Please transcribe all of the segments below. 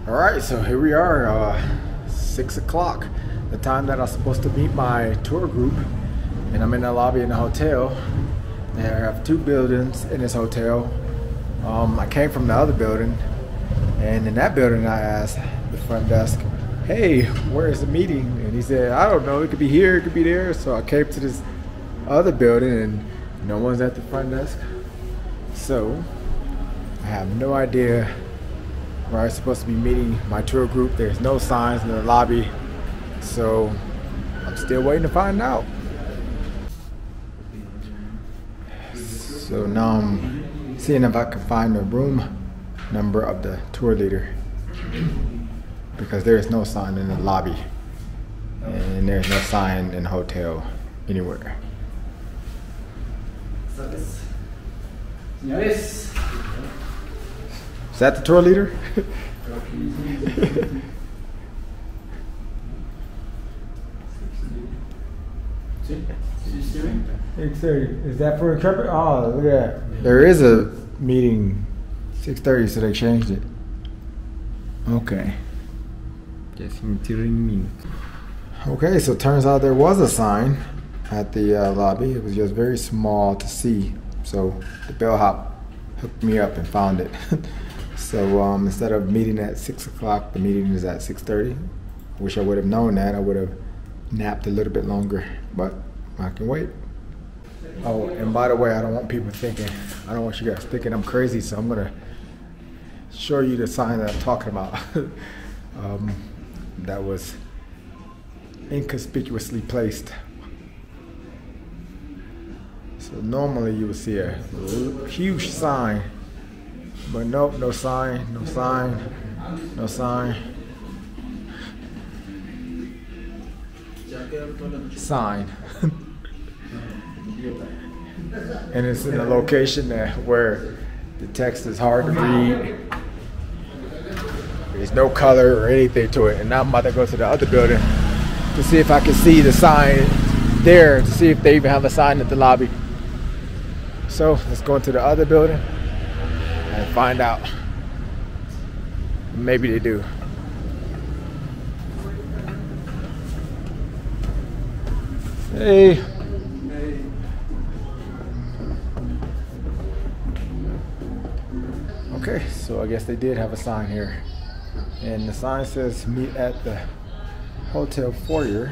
All right, so here we are, 6 o'clock, the time that I was supposed to meet my tour group, and I'm in the lobby in the hotel. There I have two buildings in this hotel. I came from the other building, and in that building I asked the front desk, hey, where's the meeting? And he said, I don't know, it could be here, it could be there. So I came to this other building and no one's at the front desk. So I have no idea where I'm supposed to be meeting my tour group. There's no signs in the lobby, so I'm still waiting to find out. So now I'm seeing if I can find the room number of the tour leader, because there is no sign in the lobby and there's no sign in the hotel anywhere. Is that the tour leader? Is that for Intrepid? Oh, look at that. There is a meeting 6:30, so they changed it. Okay. Okay, so it turns out there was a sign at the lobby. It was just very small to see. So the bellhop hooked me up and found it. So instead of meeting at 6 o'clock, the meeting is at 6:30. I wish I would have known that. I would have napped a little bit longer, but I can wait. Oh, and by the way, I don't want people thinking, I don't want you guys thinking I'm crazy, so I'm gonna show you the sign that I'm talking about. That was inconspicuously placed. So normally you would see a huge sign, but nope, no sign, no sign, no sign. Sign. And it's in a location where the text is hard to read. There's no color or anything to it. And now I'm about to go to the other building to see if I can see the sign there, to see if they even have a sign at the lobby. So let's go into the other building and find out. Maybe they do. Hey. Okay, so I guess they did have a sign here. And the sign says meet at the hotel foyer.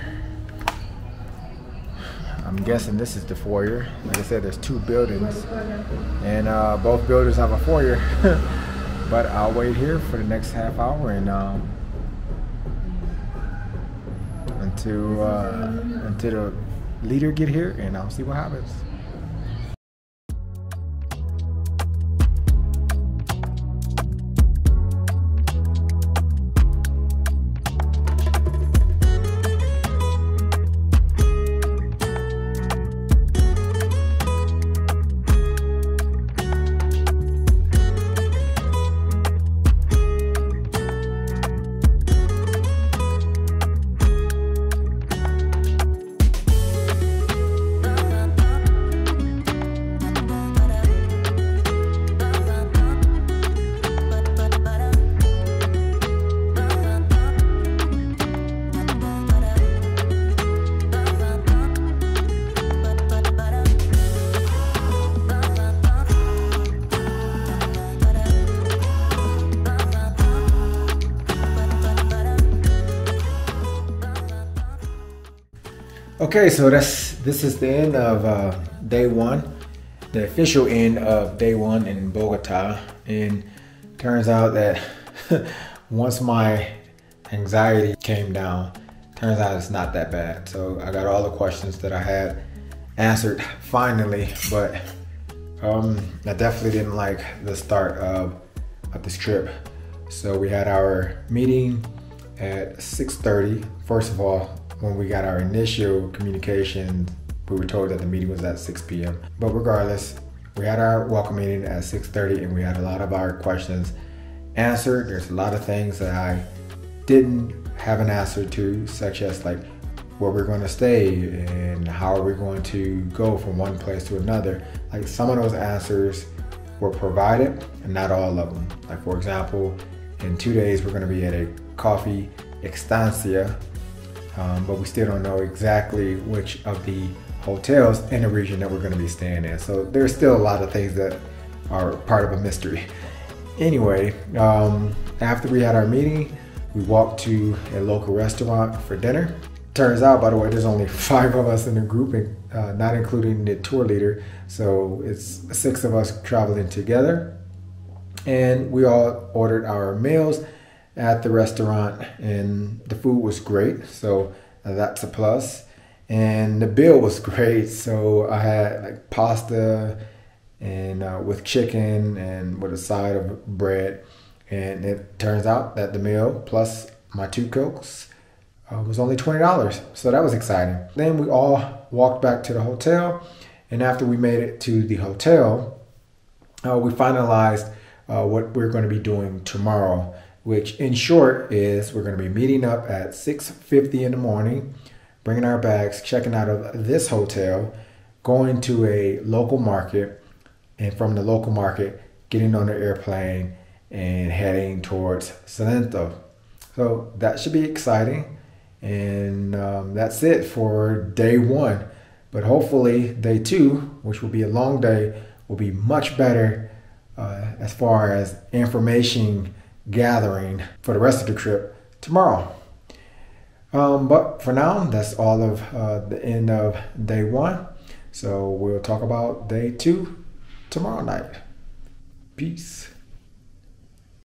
I'm guessing this is the foyer. Like I said, there's two buildings, and both buildings have a foyer. But I'll wait here for the next half hour and until the leader get here, and I'll see what happens. Okay, so this is the end of day one, the official end of day one in Bogotá. And turns out that once my anxiety came down, turns out it's not that bad. So I got all the questions that I had answered finally, but I definitely didn't like the start of this trip. So we had our meeting at 6:30. First of all, when we got our initial communication, we were told that the meeting was at 6 p.m. But regardless, we had our welcome meeting at 6:30 and we had a lot of our questions answered. There's a lot of things that I didn't have an answer to, such as like where we're going to stay and how are we going to go from one place to another. Like some of those answers were provided and not all of them. Like for example, in 2 days, we're going to be at a coffee estancia, but we still don't know exactly which of the hotels in the region that we're going to be staying in. So there's still a lot of things that are part of a mystery. Anyway, after we had our meeting, we walked to a local restaurant for dinner. Turns out, by the way, there's only 5 of us in the group, not including the tour leader. So it's 6 of us traveling together. And we all ordered our meals at the restaurant, and the food was great. So that's a plus. And the bill was great. So I had like pasta and with chicken and with a side of bread. And it turns out that the meal plus my 2 Cokes was only $20. So that was exciting. Then we all walked back to the hotel. And after we made it to the hotel, we finalized what we're going to be doing tomorrow, which in short is we're going to be meeting up at 6:50 in the morning, bringing our bags, checking out of this hotel, going to a local market, and from the local market, getting on the airplane and heading towards Salento. So that should be exciting. And that's it for day 1. But hopefully day 2, which will be a long day, will be much better as far as information gathering for the rest of the trip tomorrow. But for now, that's all of the end of day 1. So we'll talk about day 2 tomorrow night. Peace.